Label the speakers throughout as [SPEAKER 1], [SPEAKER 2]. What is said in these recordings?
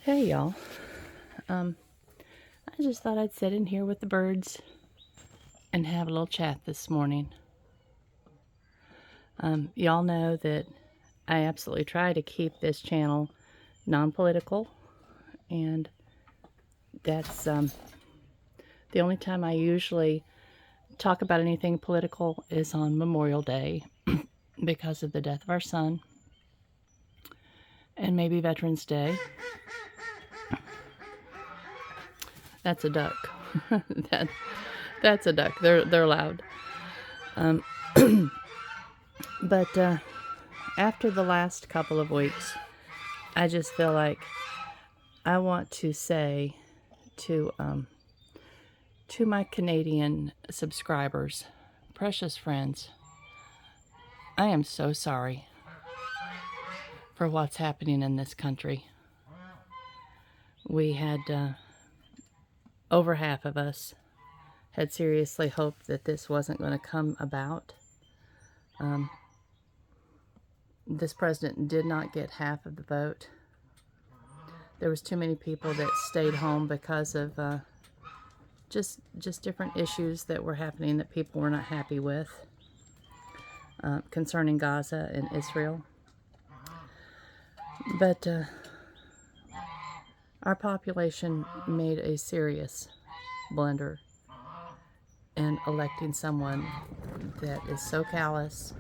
[SPEAKER 1] Hey y'all. I just thought I'd sit in here with the birds and have a little chat this morning. Y'all know that I absolutely try to keep this channel non-political, and that's the only time I usually talk about anything political is on Memorial Day because of the death of our son, and maybe Veterans Day. That's a duck. That's a duck. They're loud. But after the last couple of weeks, I just feel like I want to say to my Canadian subscribers, precious friends, I am so sorry for what's happening in this country. We had over half of us had seriously hoped that this wasn't going to come about. This president did not get half of the vote. There was too many people that stayed home because of just different issues that were happening that people were not happy with concerning Gaza and Israel. But our population made a serious blunder in electing someone that is so callous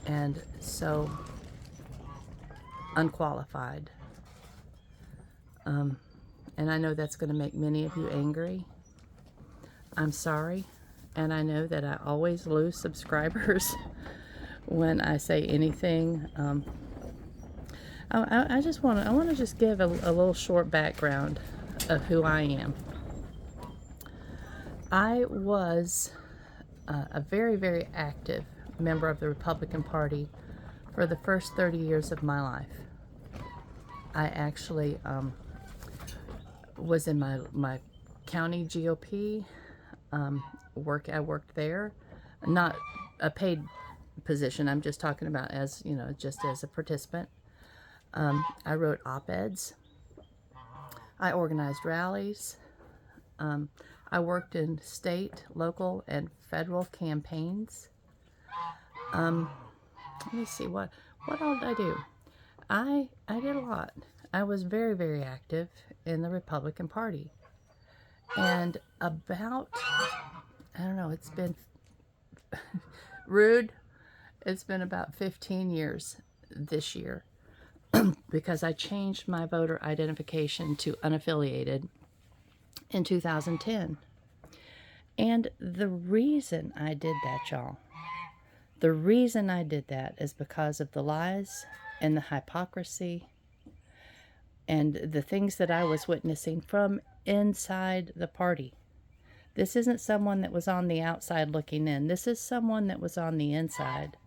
[SPEAKER 1] and so unqualified. And I know that's going to make many of you angry. I'm sorry, and I know that I always lose subscribers when I say anything. I want to just give a little short background of who I am. I was a very, very active member of the Republican Party for the first 30 years of my life. I actually was in my county GOP. I worked there, not a paid position. I'm just talking about as, just as a participant. I wrote op-eds. I organized rallies. I worked in state, local, and federal campaigns. Let me see, what all did I do? I did a lot. I was very, very active in the Republican Party. And about, I don't know, it's been rude. It's been about 15 years this year because I changed my voter identification to unaffiliated in 2010. And the reason I did that, y'all, the reason I did that is because of the lies and the hypocrisy and the things that I was witnessing from inside the party. This isn't someone that was on the outside looking in. This is someone that was on the inside.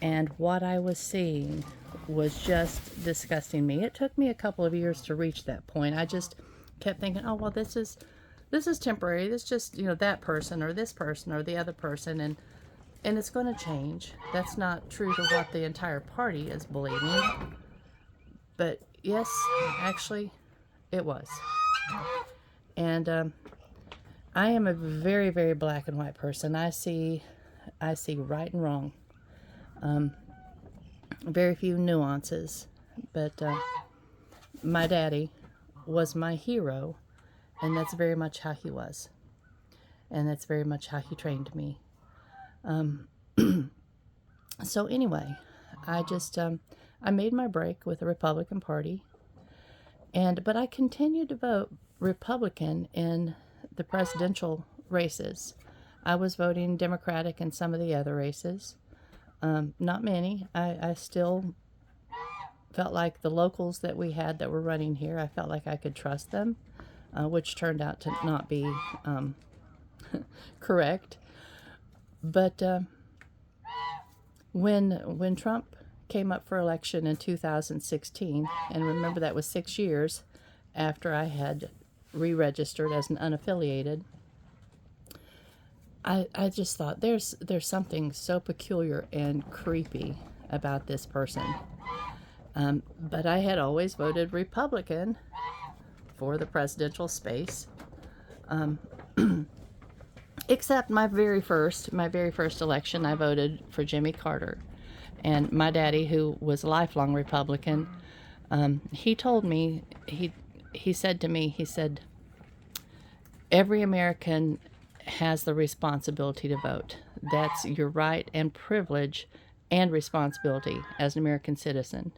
[SPEAKER 1] And what I was seeing was just disgusting me. It took me a couple of years to reach that point. I just kept thinking, oh, well, this is temporary. This just, that person or this person or the other person. And it's going to change. That's not true to what the entire party is believing. But yes, actually, it was. And I am a very, very black and white person. I see right and wrong. Very few nuances. But my daddy was my hero, and that's very much how he was. And that's very much how he trained me. So anyway, I just I made my break with the Republican Party, but I continued to vote Republican in the presidential races. I was voting Democratic in some of the other races. Not many. I still felt like the locals that we had that were running here, I felt like I could trust them, which turned out to not be correct. But when Trump came up for election in 2016, and remember that was 6 years after I had re-registered as an unaffiliated, I just thought there's something so peculiar and creepy about this person. But I had always voted Republican for the presidential space. Except my very first election, I voted for Jimmy Carter. And my daddy, who was a lifelong Republican, he told me, he said to me, he said, every American has the responsibility to vote. That's your right and privilege and responsibility as an American citizen.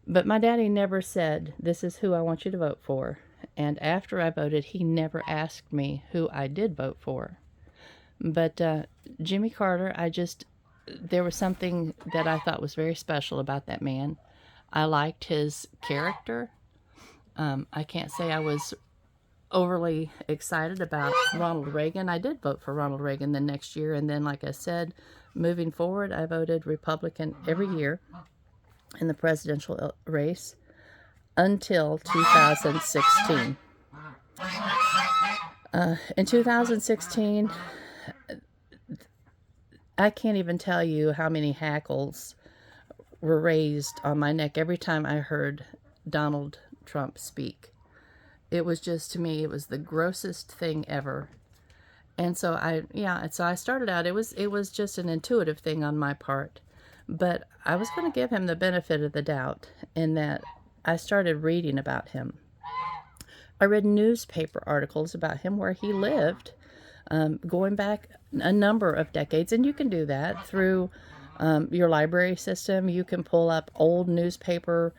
[SPEAKER 1] But my daddy never said, this is who I want you to vote for. And after I voted, he never asked me who I did vote for. But Jimmy Carter, there was something that I thought was very special about that man. I liked his character. I can't say I was overly excited about Ronald Reagan. I did vote for Ronald Reagan the next year, and then, like I said, moving forward, I voted Republican every year in the presidential race until 2016. In 2016, I can't even tell you how many hackles were raised on my neck every time I heard Donald Trump speak. It was just, to me, it was the grossest thing ever. And so I started out, it was just an intuitive thing on my part. But I was going to give him the benefit of the doubt in that I started reading about him. I read newspaper articles about him where he lived, going back a number of decades. And you can do that through your library system. You can pull up old newspaper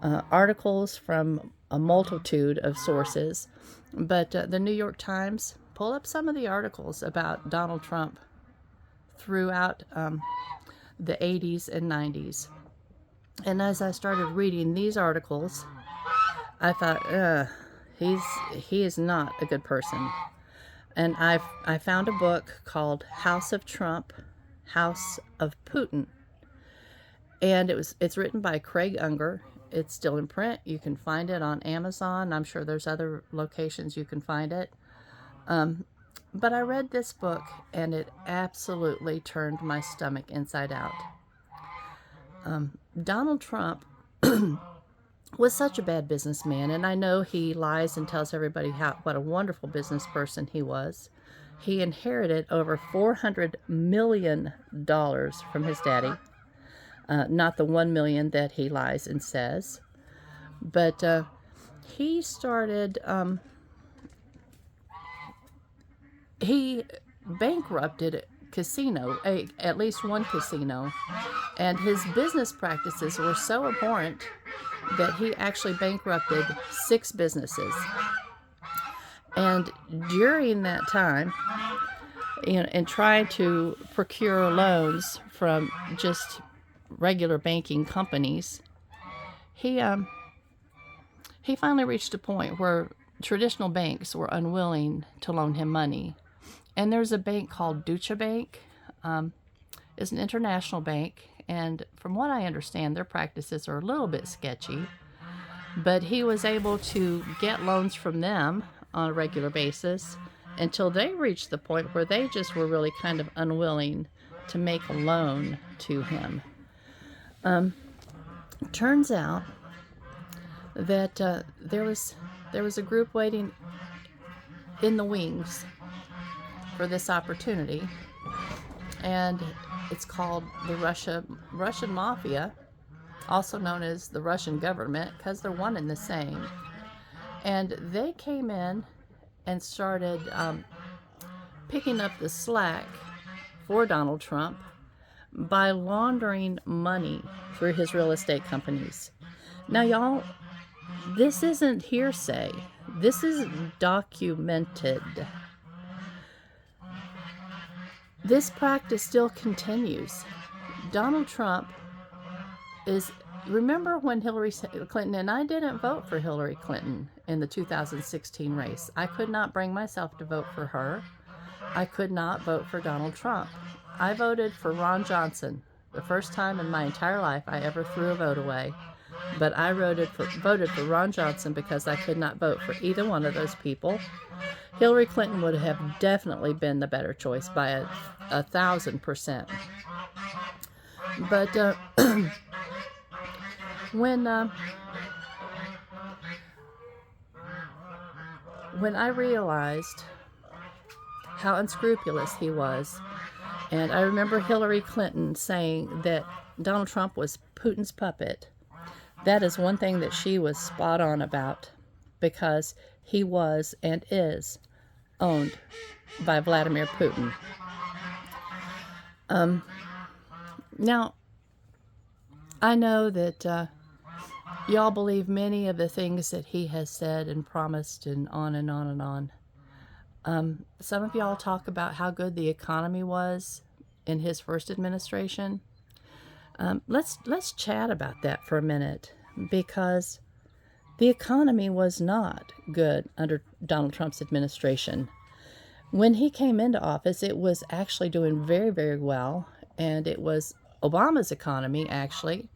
[SPEAKER 1] articles from a multitude of sources. But the New York Times, pull up some of the articles about Donald Trump throughout the 80s and 90s. And as I started reading these articles, I thought, he is not a good person. And I found a book called House of Trump, House of Putin. And it's written by Craig Unger. It's still in print. You can find it on Amazon. I'm sure there's other locations you can find it. But I read this book, and it absolutely turned my stomach inside out. Donald Trump was such a bad businessman, and I know he lies and tells everybody what a wonderful business person he was. He inherited over $400 million from his daddy. Not the $1 million that he lies and says. But he started... he bankrupted at least one casino, and his business practices were so abhorrent that he actually bankrupted 6 businesses. And during that time, and trying to procure loans from just regular banking companies, he finally reached a point where traditional banks were unwilling to loan him money. And there's a bank called Deutsche Bank. It's an international bank, and from what I understand, their practices are a little bit sketchy. But he was able to get loans from them on a regular basis until they reached the point where they just were really kind of unwilling to make a loan to him. Turns out that there was a group waiting in the wings for this opportunity, and it's called the Russian Mafia, also known as the Russian government, because they're one and the same. And they came in and started picking up the slack for Donald Trump by laundering money through his real estate companies. Now, y'all, this isn't hearsay. This is documented. This practice still continues. Donald Trump remember when Hillary Clinton, and I didn't vote for Hillary Clinton in the 2016 race. I could not bring myself to vote for her. I could not vote for Donald Trump. I voted for Ron Johnson, the first time in my entire life I ever threw a vote away. But I voted for Ron Johnson because I could not vote for either one of those people. Hillary Clinton would have definitely been the better choice by 1,000%. But When I realized how unscrupulous he was, and I remember Hillary Clinton saying that Donald Trump was Putin's puppet, that is one thing that she was spot on about, because he was and is owned by Vladimir Putin. Now, I know that y'all believe many of the things that he has said and promised, and on and on and on. Some of y'all talk about how good the economy was in his first administration. Let's chat about that for a minute, because the economy was not good under Donald Trump's administration. When he came into office, it was actually doing very, very well, and it was Obama's economy, actually,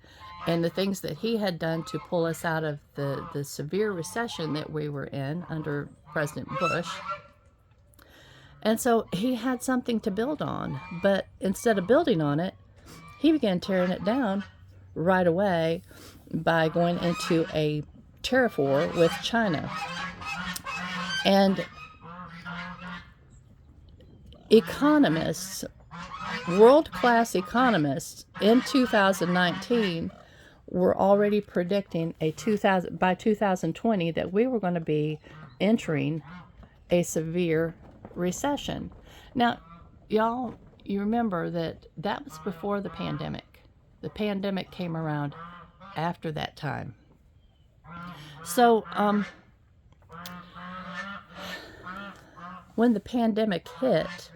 [SPEAKER 1] and the things that he had done to pull us out of the severe recession that we were in under President Bush. And so he had something to build on, but instead of building on it, he began tearing it down right away by going into a tariff war with China. And economists, world-class economists in 2019 were already predicting by 2020 that we were going to be entering a severe recession. Now, y'all, you remember that was before the pandemic. The pandemic came around after that time. So, when the pandemic hit,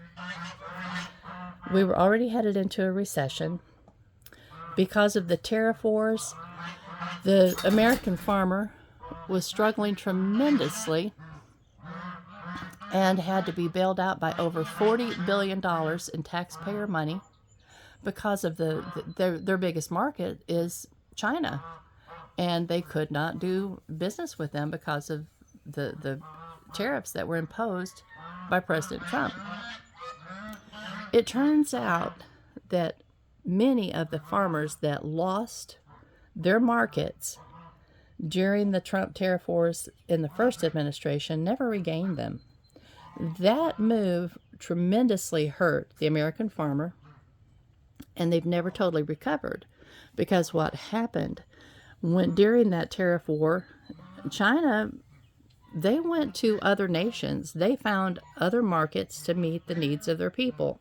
[SPEAKER 1] we were already headed into a recession. Because of the tariff wars, the American farmer was struggling tremendously and had to be bailed out by over $40 billion in taxpayer money, because of their biggest market is China, and they could not do business with them because of the tariffs that were imposed by President Trump. It turns out that many of the farmers that lost their markets during the Trump tariff wars in the first administration never regained them. That move tremendously hurt the American farmer, and they've never totally recovered, because what happened during that tariff war, China, they went to other nations. They found other markets to meet the needs of their people.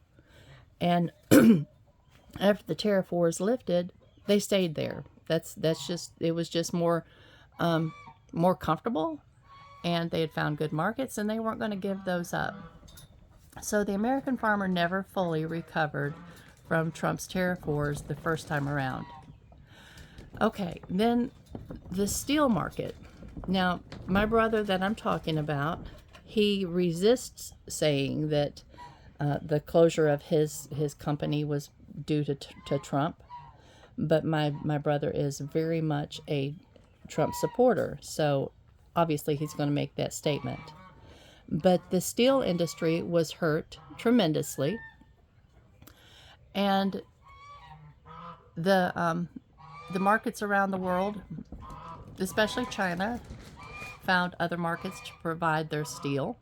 [SPEAKER 1] And after the tariff wars lifted, they stayed there. It was just more comfortable, and they had found good markets, and they weren't going to give those up. So the American farmer never fully recovered from Trump's tariff wars the first time around. Okay, then the steel market. Now, my brother that I'm talking about, he resists saying that the closure of his company was due to Trump, but my brother is very much a Trump supporter, so obviously he's going to make that statement. But the steel industry was hurt tremendously, and the markets around the world, especially China, found other markets to provide their steel.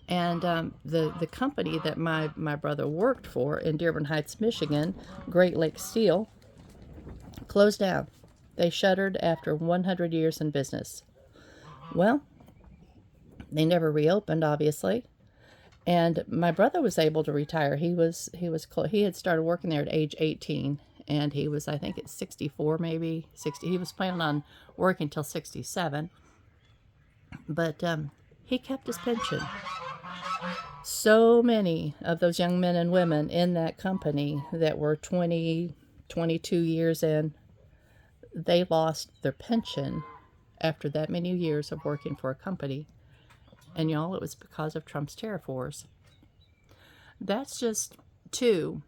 [SPEAKER 1] And the company that my brother worked for in Dearborn Heights, Michigan, Great Lakes Steel, closed down. They shuttered after 100 years in business. Well, they never reopened, obviously. And my brother was able to retire. He had started working there at age 18, and he was, I think, at 64, maybe 60. He was planning on working till 67, but he kept his pension. So many of those young men and women in that company that were 20, 22 years in, they lost their pension after that many years of working for a company. And y'all, it was because of Trump's tariff wars. That's just two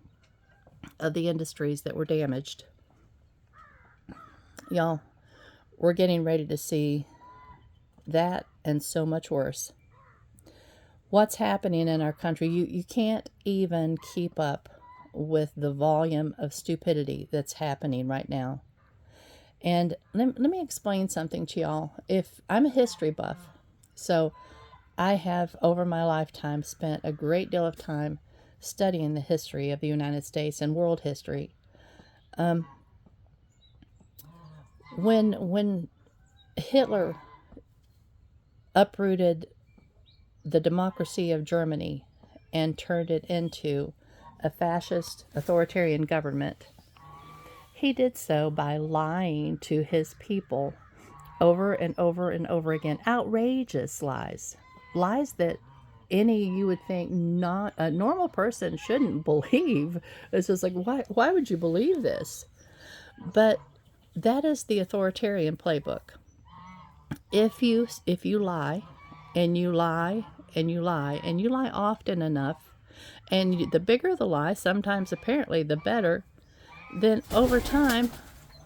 [SPEAKER 1] of the industries that were damaged. Y'all, we're getting ready to see that and so much worse. What's happening in our country, you can't even keep up with the volume of stupidity that's happening right now. And let me explain something to y'all. If I'm a history buff, so I have over my lifetime spent a great deal of time studying the history of the United States and world history. When Hitler uprooted the democracy of Germany and turned it into a fascist authoritarian government, he did so by lying to his people over and over and over again. Outrageous lies. Lies that any, you would think, not a normal person shouldn't believe. It's just like, why would you believe this? But that is the authoritarian playbook. If you lie and you lie and you lie and you lie often enough, and the bigger the lie, sometimes apparently the better, then over time,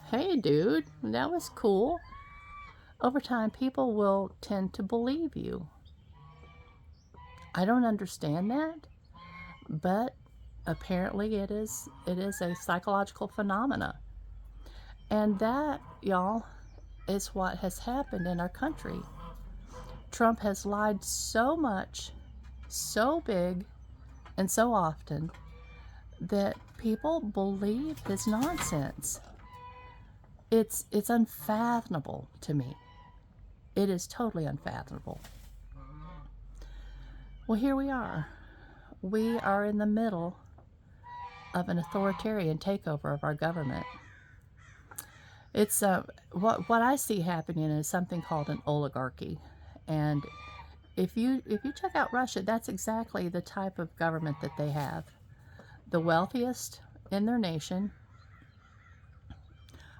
[SPEAKER 1] hey dude, that was cool. Over time, people will tend to believe you. I don't understand that, but apparently it is a psychological phenomena. And that, y'all, is what has happened in our country. Trump has lied so much, so big, and so often that people believe his nonsense. It's unfathomable to me. It is totally unfathomable. Well, here we are. We are in the middle of an authoritarian takeover of our government. It's what I see happening is something called an oligarchy, and if you check out Russia, that's exactly the type of government that they have. The wealthiest in their nation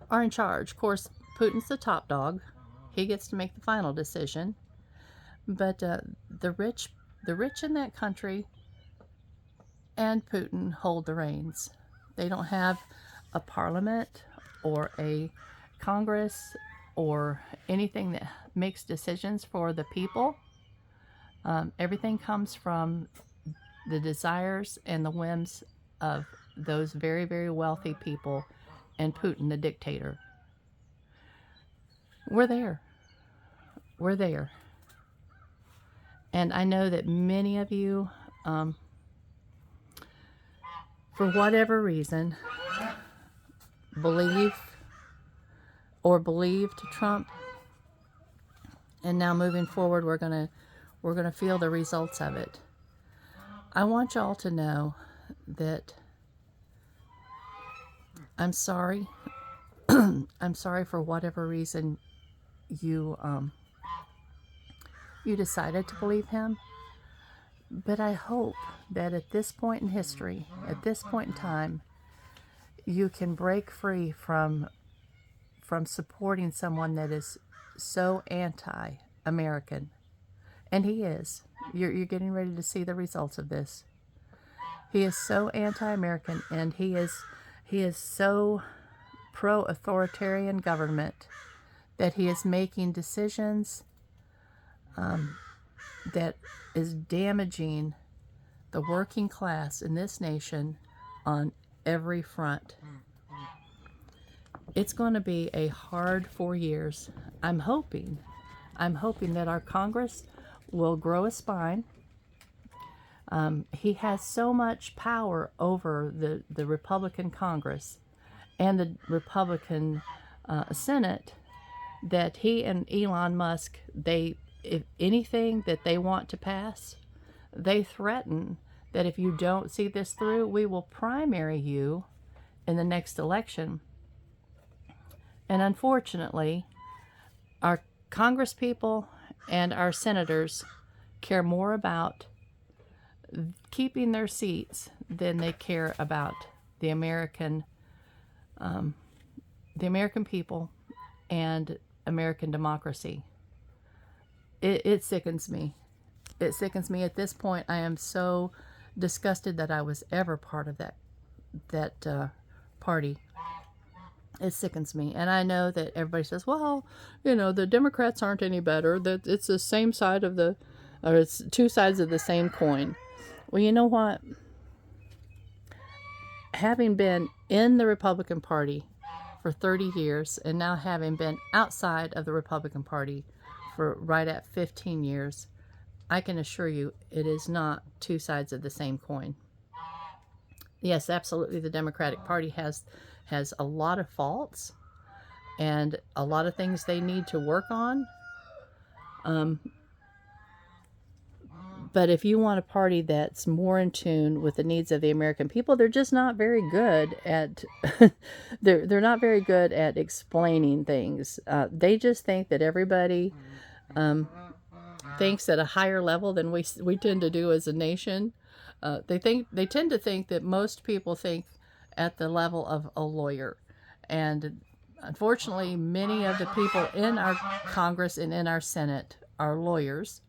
[SPEAKER 1] are in charge. Of course, Putin's the top dog; he gets to make the final decision. But the rich in that country and Putin hold the reins. They don't have a parliament or a Congress or anything that makes decisions for the people. Everything comes from the desires and the whims of those very, very wealthy people and Putin, the dictator. We're there. We're there. And I know that many of you, for whatever reason, believe or believed Trump, and now moving forward, we're gonna feel the results of it. I want y'all to know that I'm sorry. I'm sorry for whatever reason you you decided to believe him. But I hope that at this point in history, at this point in time, you can break free from supporting someone that is so anti-American. And he is. You're getting ready to see the results of this. He is so anti-American, and he is so pro-authoritarian government that he is making decisions that is damaging the working class in this nation on every front. It's going to be a hard 4 years. I'm hoping that our Congress will grow a spine. He has so much power over the Republican Congress and the Republican Senate that he and Elon Musk, if anything that they want to pass, they threaten that if you don't see this through, we will primary you in the next election. And unfortunately, our Congress people and our senators care more about keeping their seats than they care about the American people and American democracy. It sickens me. It sickens me. At this point, I am so disgusted that I was ever part of that party. It sickens me. And I know that everybody says, well, the Democrats aren't any better, that it's the same side of or it's two sides of the same coin. Well, you know what? Having been in the Republican Party for 30 years, and now having been outside of the Republican Party for right at 15 years, I can assure you it is not two sides of the same coin. Yes, absolutely, the Democratic Party has a lot of faults and a lot of things they need to work on. But if you want a party that's more in tune with the needs of the American people, they're just not very good at they're not very good at explaining things. They just think that everybody thinks at a higher level than we tend to do as a nation. They tend to think that most people think at the level of a lawyer, and unfortunately, many of the people in our Congress and in our Senate are lawyers.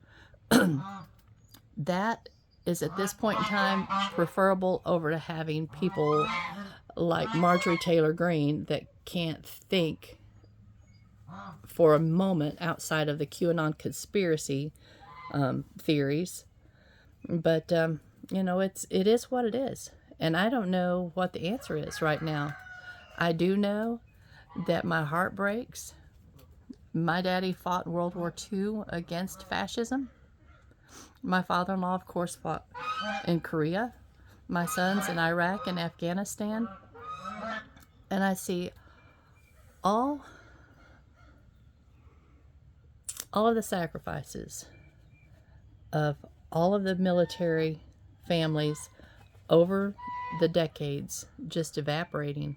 [SPEAKER 1] That is at this point in time preferable over to having people like Marjorie Taylor Greene that can't think for a moment outside of the QAnon conspiracy theories. But you know, it is what it is, and I don't know what the answer is right now. I do know that my heart breaks. My daddy fought in World War II against fascism. My father-in-law, of course, fought in Korea. My son's in Iraq and Afghanistan. And I see all of the sacrifices of all of the military families over the decades just evaporating.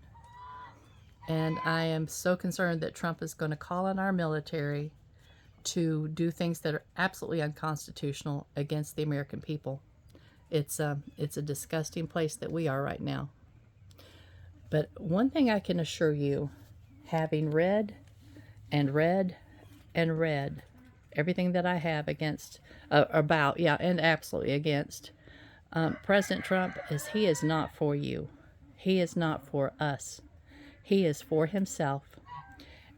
[SPEAKER 1] And I am so concerned that Trump is going to call on our military to do things that are absolutely unconstitutional against the American people. It's a disgusting place that we are right now. But one thing I can assure you, having read and read and read everything that I have against, and absolutely against President Trump, is he is not for you. He is not for us. He is for himself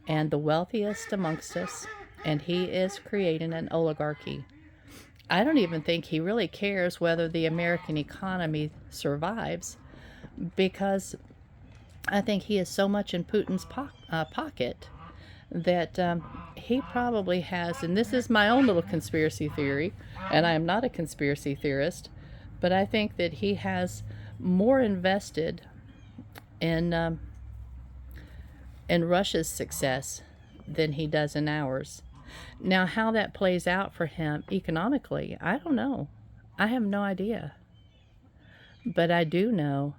[SPEAKER 1] and the wealthiest amongst us. And he is creating an oligarchy. I don't even think he really cares whether the American economy survives, because I think he is so much in Putin's pocket that he probably has, and this is my own little conspiracy theory, and I am not a conspiracy theorist, but I think that he has more invested in Russia's success than he does in ours. Now, how that plays out for him economically, I don't know. I have no idea. But I do know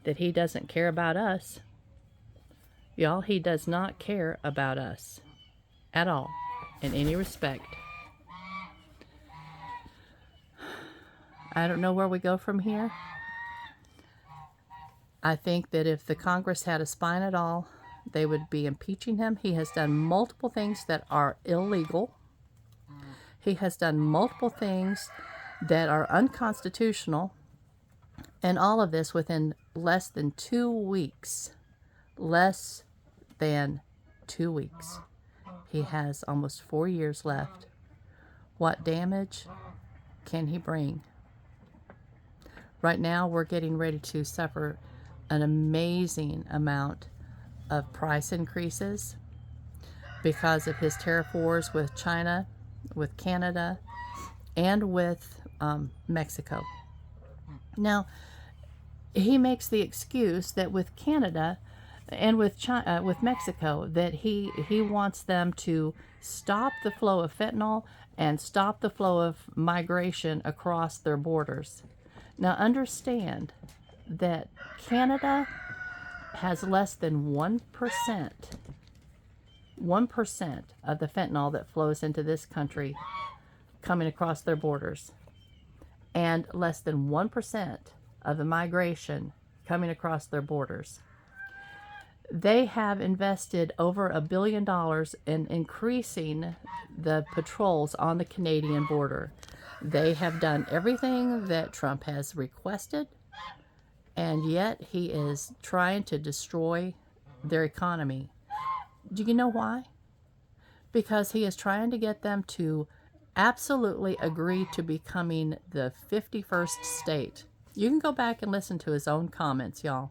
[SPEAKER 1] that he doesn't care about us. Y'all, he does not care about us at all, in any respect. I don't know where we go from here. I think that if the Congress had a spine at all, they would be impeaching him. He has done multiple things that are illegal. He has done multiple things that are unconstitutional. And all of this within less than 2 weeks. Less than 2 weeks. He has almost 4 years left. What damage can he bring? Right now, we're getting ready to suffer an amazing amount of price increases because of his tariff wars with China, with Canada, and with Mexico. Now, he makes the excuse that with Canada and with China, with Mexico, that he wants them to stop the flow of fentanyl and stop the flow of migration across their borders. Now, understand that Canada has less than 1% of the fentanyl that flows into this country coming across their borders, and less than 1% of the migration coming across their borders. They have invested over $1 billion in increasing the patrols on the Canadian border. They have done everything that Trump has requested, and yet he is trying to destroy their economy. Do you know why? Because he is trying to get them to absolutely agree to becoming the 51st state. You can go back and listen to his own comments, y'all.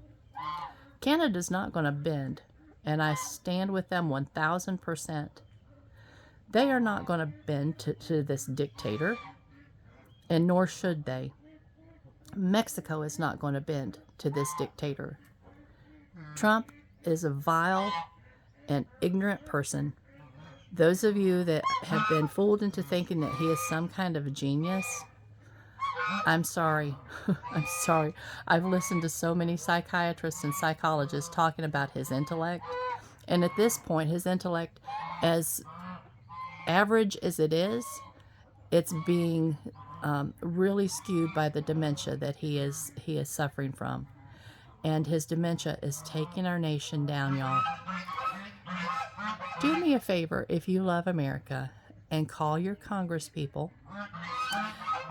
[SPEAKER 1] Canada's not going to bend and I stand with them 1,000%. They are not going to bend to this dictator, and nor should they. Mexico is not going to bend to this dictator. Trump is a vile and ignorant person. Those of you that have been fooled into thinking that he is some kind of genius, I'm sorry. I'm sorry. I've listened to so many psychiatrists and psychologists talking about his intellect. And at this point, his intellect, as average as it is, it's being really skewed by the dementia that he is suffering from. And his dementia is taking our nation down, y'all. Do me a favor if you love America and call your congresspeople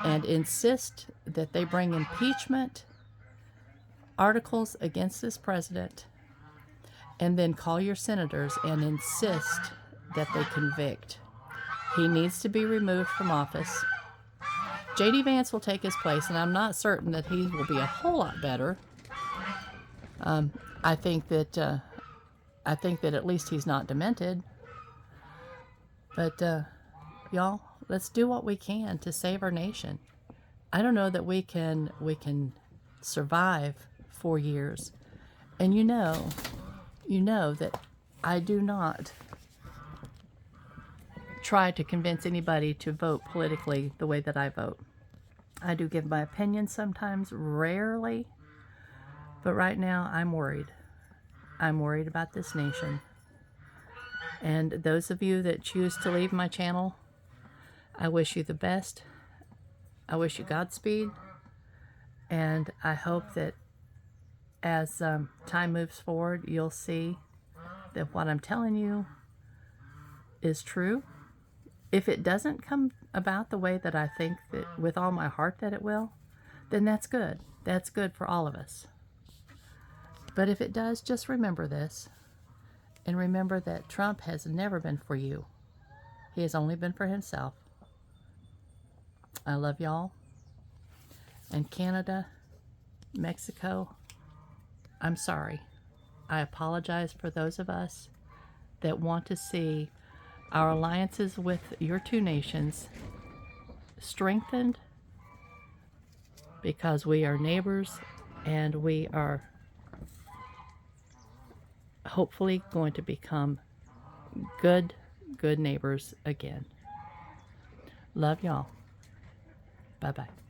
[SPEAKER 1] and insist that they bring impeachment articles against this president, and then call your senators and insist that they convict. He needs to be removed from office. J.D. Vance will take his place, and I'm not certain that he will be a whole lot better. I think that at least he's not demented. But y'all, let's do what we can to save our nation. I don't know that we can survive 4 years, and you know that I do not try to convince anybody to vote politically the way that I vote. I do give my opinion sometimes, rarely, but right now I'm worried. I'm worried about this nation. And those of you that choose to leave my channel, I wish you the best. I wish you Godspeed. And I hope that as time moves forward, you'll see that what I'm telling you is true. If it doesn't come about the way that I think that with all my heart that it will, then that's good. That's good for all of us. But if it does, just remember this. And remember that Trump has never been for you. He has only been for himself. I love y'all. And Canada, Mexico, I'm sorry. I apologize for those of us that want to see our alliances with your two nations strengthened, because we are neighbors and we are hopefully going to become good neighbors again. Love y'all. Bye-bye.